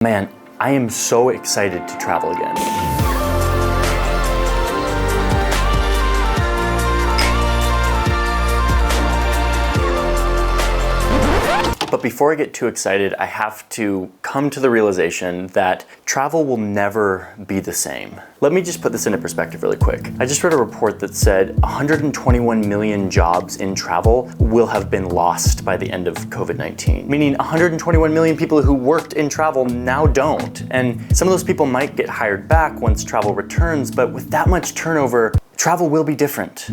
Man, I am so excited to travel again. But before I get too excited, I have to come to the realization that travel will never be the same. Let me just put this into perspective really quick. I just read a report that said 121 million jobs in travel will have been lost by the end of COVID-19, meaning 121 million people who worked in travel now don't. And some of those people might get hired back once travel returns, but with that much turnover, travel will be different.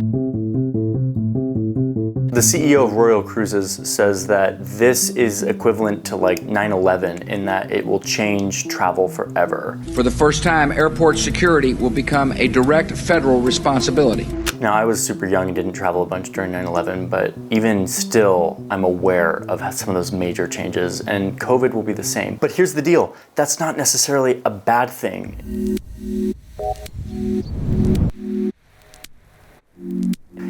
The CEO of Royal Cruises says that this is equivalent to like 9/11 in that it will change travel forever. For the first time, airport security will become a direct federal responsibility. Now, I was super young and didn't travel a bunch during 9/11, but even still, I'm aware of some of those major changes, and COVID will be the same. But here's the deal, that's not necessarily a bad thing.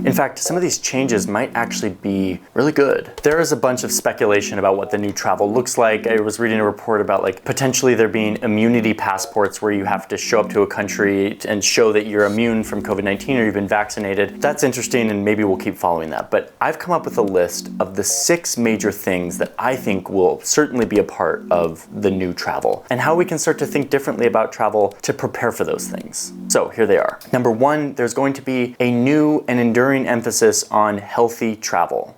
In fact, some of these changes might actually be really good. There is a bunch of speculation about what the new travel looks like. I was reading a report about like potentially there being immunity passports where you have to show up to a country and show that you're immune from COVID-19 or you've been vaccinated. That's interesting, and maybe we'll keep following that. But I've come up with a list of the 6 major things that I think will certainly be a part of the new travel and how we can start to think differently about travel to prepare for those things. So here they are. Number 1, there's going to be a new and enduring emphasis on healthy travel.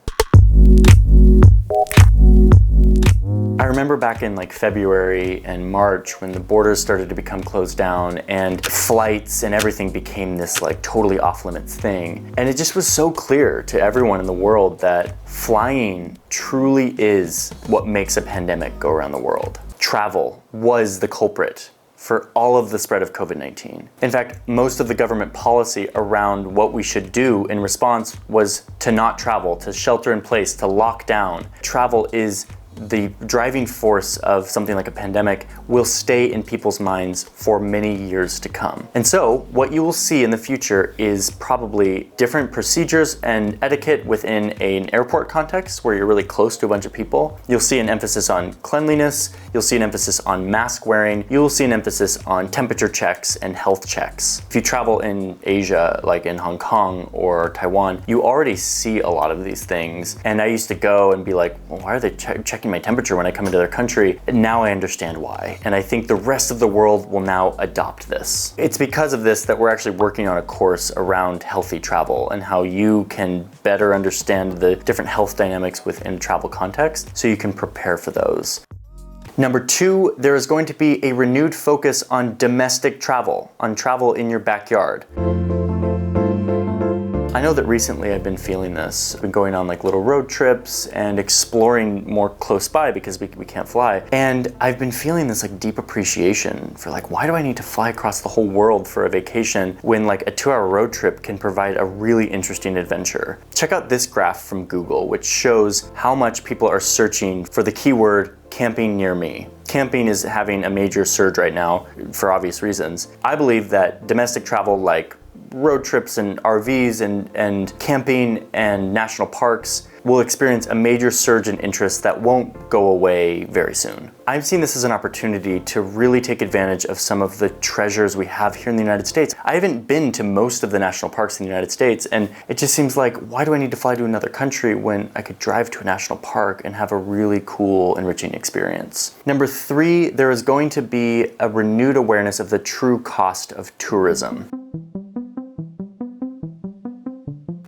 I remember back in like February and March when the borders started to become closed down and flights and everything became this like totally off limits thing. And it just was so clear to everyone in the world that flying truly is what makes a pandemic go around the world. Travel was the culprit for all of the spread of COVID-19. In fact, most of the government policy around what we should do in response was to not travel, to shelter in place, to lock down. Travel is the driving force of something like a pandemic, will stay in people's minds for many years to come. And so what you will see in the future is probably different procedures and etiquette within an airport context where you're really close to a bunch of people. You'll see an emphasis on cleanliness. You'll see an emphasis on mask wearing. You will see an emphasis on temperature checks and health checks. If you travel in Asia, like in Hong Kong or Taiwan, you already see a lot of these things. And I used to go and be like, well, why are they checking my temperature when I come into their country? And now I understand why. And I think the rest of the world will now adopt this. It's because of this that we're actually working on a course around healthy travel and how you can better understand the different health dynamics within a travel context so you can prepare for those. Number 2, there is going to be a renewed focus on domestic travel, on travel in your backyard. I know that recently I've been feeling this. I've been going on like little road trips and exploring more close by because we can't fly. And I've been feeling this like deep appreciation for like, why do I need to fly across the whole world for a vacation when like a 2-hour road trip can provide a really interesting adventure? Check out this graph from Google, which shows how much people are searching for the keyword camping near me. Camping is having a major surge right now for obvious reasons. I believe that domestic travel like road trips and RVs and camping and national parks will experience a major surge in interest that won't go away very soon. I've seen this as an opportunity to really take advantage of some of the treasures we have here in the United States. I haven't been to most of the national parks in the United States, and it just seems like, why do I need to fly to another country when I could drive to a national park and have a really cool, enriching experience? Number 3, there is going to be a renewed awareness of the true cost of tourism.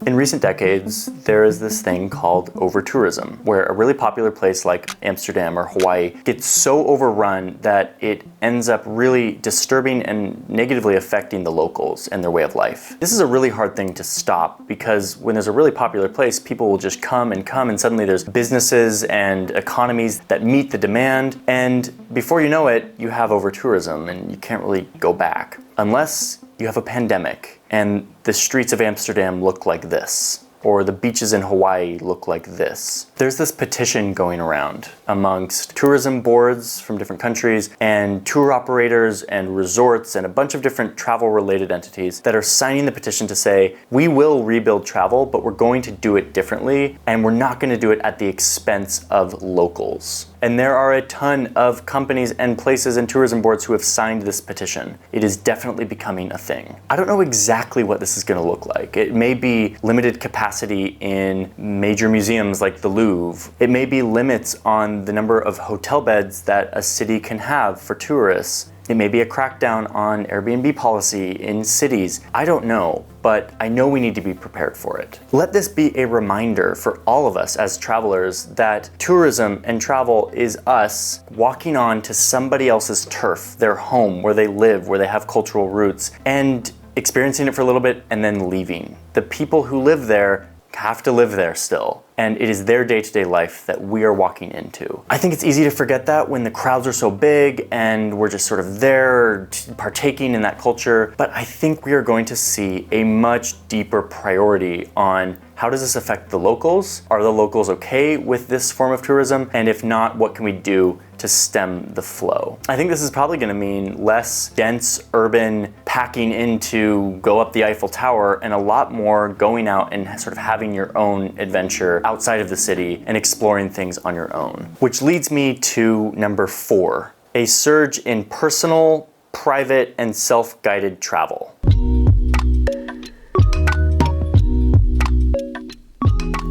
In recent decades, there is this thing called over-tourism, where a really popular place like Amsterdam or Hawaii gets so overrun that it ends up really disturbing and negatively affecting the locals and their way of life. This is a really hard thing to stop because when there's a really popular place, people will just come and suddenly there's businesses and economies that meet the demand, and before you know it, you have over-tourism and you can't really go back. Unless you have a pandemic and the streets of Amsterdam look like this, or the beaches in Hawaii look like this. There's this petition going around amongst tourism boards from different countries and tour operators and resorts and a bunch of different travel-related entities that are signing the petition to say, we will rebuild travel, but we're going to do it differently, and we're not going to do it at the expense of locals. And there are a ton of companies and places and tourism boards who have signed this petition. It is definitely becoming a thing. I don't know exactly what this is going to look like. It may be limited capacity in major museums like the Louvre. It may be limits on the number of hotel beds that a city can have for tourists. It may be a crackdown on Airbnb policy in cities. I don't know, but I know we need to be prepared for it. Let this be a reminder for all of us as travelers that tourism and travel is us walking on to somebody else's turf, their home, where they live, where they have cultural roots, and experiencing it for a little bit and then leaving. The people who live there have to live there still, and it is their day-to-day life that we are walking into. I think it's easy to forget that when the crowds are so big and we're just sort of there partaking in that culture, but I think we are going to see a much deeper priority on how does this affect the locals? Are the locals okay with this form of tourism? And if not, what can we do to stem the flow? I think this is probably going to mean less dense urban packing into go up the Eiffel Tower and a lot more going out and sort of having your own adventure outside of the city and exploring things on your own. Which leads me to number 4, a surge in personal, private, and self-guided travel.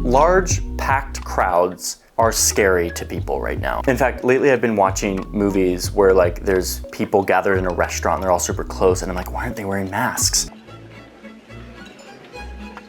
Large, packed crowds are scary to people right now. In fact, lately I've been watching movies where like there's people gathered in a restaurant and they're all super close and I'm like, why aren't they wearing masks?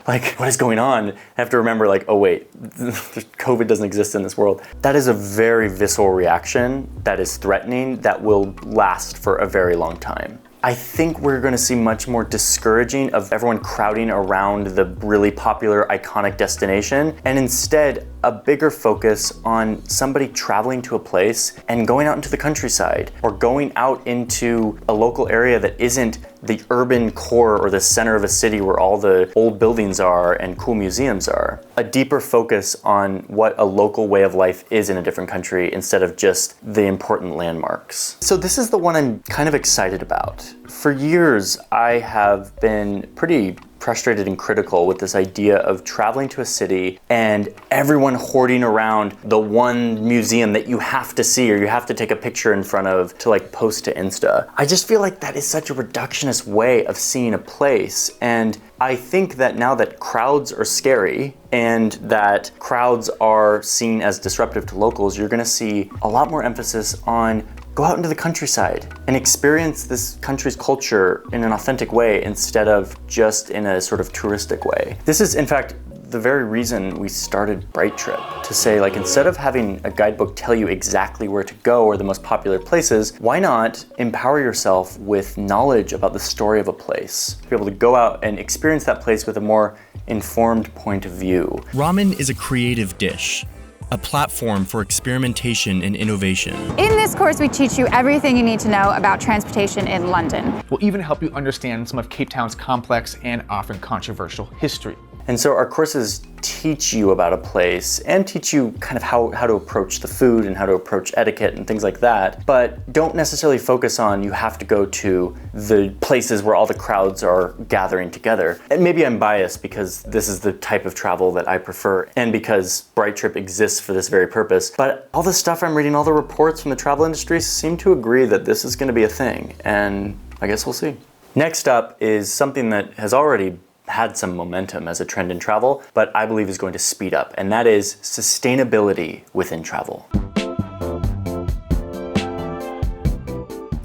Like, what is going on? I have to remember like, oh wait, COVID doesn't exist in this world. That is a very visceral reaction that is threatening, that will last for a very long time. I think we're going to see much more discouraging of everyone crowding around the really popular iconic destination, and instead a bigger focus on somebody traveling to a place and going out into the countryside or going out into a local area that isn't the urban core or the center of a city where all the old buildings are and cool museums are. A deeper focus on what a local way of life is in a different country instead of just the important landmarks. So this is the one I'm kind of excited about. For years, I have been pretty frustrated and critical with this idea of traveling to a city and everyone hoarding around the one museum that you have to see or you have to take a picture in front of to like post to Insta. I just feel like that is such a reductionist way of seeing a place, and I think that now that crowds are scary and that crowds are seen as disruptive to locals, you're gonna see a lot more emphasis on go out into the countryside and experience this country's culture in an authentic way instead of just in a sort of touristic way. This is, in fact, the very reason we started Bright Trip, to say like, instead of having a guidebook tell you exactly where to go or the most popular places, why not empower yourself with knowledge about the story of a place? Be able to go out and experience that place with a more informed point of view. Ramen is a creative dish, a platform for experimentation and innovation. In this course, we teach you everything you need to know about transportation in London. We'll even help you understand some of Cape Town's complex and often controversial history. And so our courses teach you about a place and teach you kind of how to approach the food and how to approach etiquette and things like that, but don't necessarily focus on you have to go to the places where all the crowds are gathering together. And maybe I'm biased because this is the type of travel that I prefer and because Bright Trip exists for this very purpose, but all the stuff I'm reading, all the reports from the travel industry seem to agree that this is going to be a thing, and I guess we'll see. Next up is something that has already had some momentum as a trend in travel, but I believe is going to speed up, and that is sustainability within travel.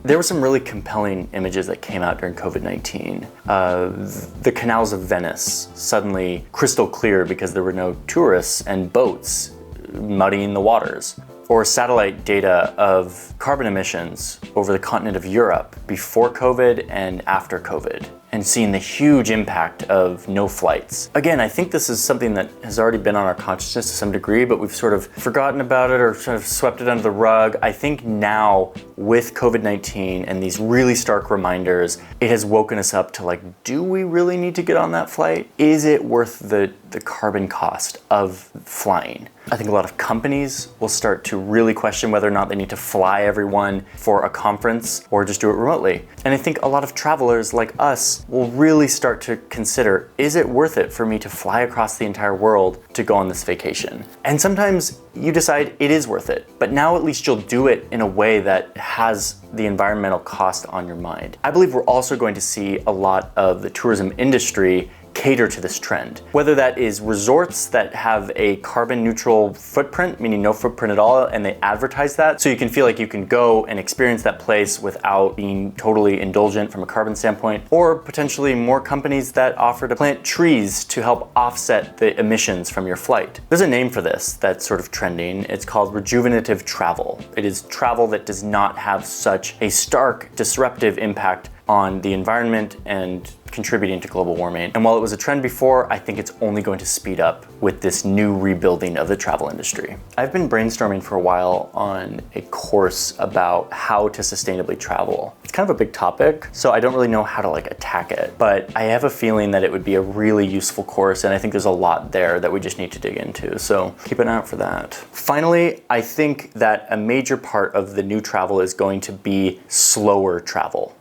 There were some really compelling images that came out during COVID-19. The canals of Venice suddenly crystal clear because there were no tourists and boats muddying the waters. Or satellite data of carbon emissions over the continent of Europe before COVID and after COVID, and seeing the huge impact of no flights. Again, I think this is something that has already been on our consciousness to some degree, but we've sort of forgotten about it or sort of swept it under the rug. I think now with COVID-19 and these really stark reminders, it has woken us up to like, do we really need to get on that flight? Is it worth the carbon cost of flying? I think a lot of companies will start to really question whether or not they need to fly everyone for a conference or just do it remotely. And I think a lot of travelers like us will really start to consider, is it worth it for me to fly across the entire world to go on this vacation? And sometimes you decide it is worth it, but now at least you'll do it in a way that has the environmental cost on your mind. I believe we're also going to see a lot of the tourism industry cater to this trend. Whether that is resorts that have a carbon neutral footprint, meaning no footprint at all, and they advertise that so you can feel like you can go and experience that place without being totally indulgent from a carbon standpoint, or potentially more companies that offer to plant trees to help offset the emissions from your flight. There's a name for this that's sort of trending. It's called rejuvenative travel. It is travel that does not have such a stark disruptive impact on the environment and contributing to global warming. And while it was a trend before, I think it's only going to speed up with this new rebuilding of the travel industry. I've been brainstorming for a while on a course about how to sustainably travel. It's kind of a big topic, so I don't really know how to attack it, but I have a feeling that it would be a really useful course, and I think there's a lot there that we just need to dig into, so keep an eye out for that. Finally, I think that a major part of the new travel is going to be slower travel.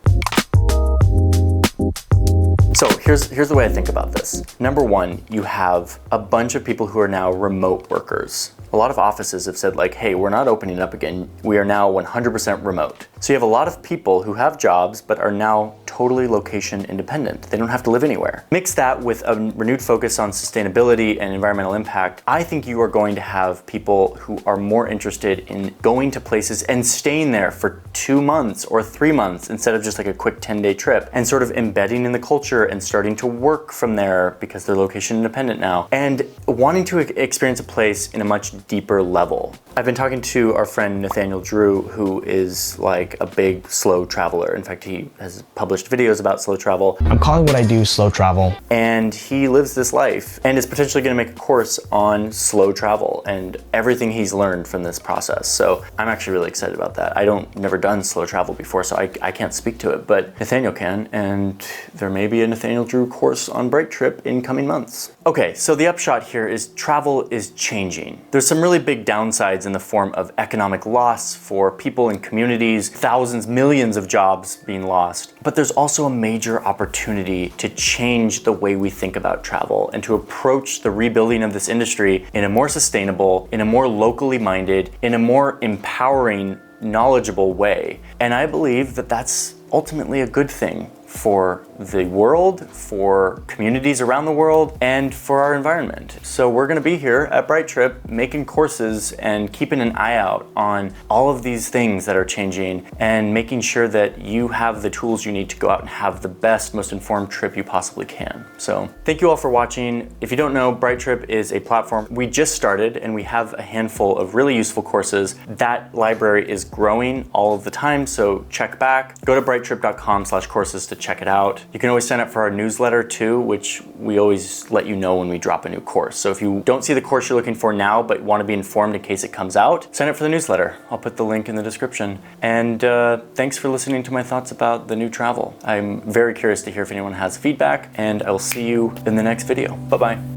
So here's the way I think about this. Number one, you have a bunch of people who are now remote workers. A lot of offices have said hey, we're not opening up again. We are now 100% remote. So you have a lot of people who have jobs but are now totally location independent. They don't have to live anywhere. Mix that with a renewed focus on sustainability and environmental impact. I think you are going to have people who are more interested in going to places and staying there for 2 months or 3 months instead of just a quick 10-day trip, and sort of embedding in the culture and starting to work from there because they're location independent now, and wanting to experience a place in a much deeper level. I've been talking to our friend Nathaniel Drew, who is a big slow traveler. In fact, he has published videos about slow travel. I'm calling what I do slow travel. And he lives this life and is potentially going to make a course on slow travel and everything he's learned from this process. So I'm actually really excited about that. Never done slow travel before, so I can't speak to it, but Nathaniel can, and there may be a Nathaniel Drew course on Bright Trip in coming months. Okay, so the upshot here is travel is changing. There's some really big downsides in the form of economic loss for people and communities, thousands, millions of jobs being lost. But there's also a major opportunity to change the way we think about travel and to approach the rebuilding of this industry in a more sustainable, in a more locally minded, in a more empowering, knowledgeable way. And I believe that that's ultimately a good thing for the world, for communities around the world, and for our environment. So we're gonna be here at Bright Trip making courses and keeping an eye out on all of these things that are changing and making sure that you have the tools you need to go out and have the best, most informed trip you possibly can. So thank you all for watching. If you don't know, Bright Trip is a platform we just started, and we have a handful of really useful courses. That library is growing all of the time, so check back. Go to brighttrip.com/courses to check it out. You can always sign up for our newsletter too, which we always let you know when we drop a new course. So if you don't see the course you're looking for now, but want to be informed in case it comes out, sign up for the newsletter. I'll put the link in the description. And thanks for listening to my thoughts about the new travel. I'm very curious to hear if anyone has feedback, and I will see you in the next video. Bye-bye.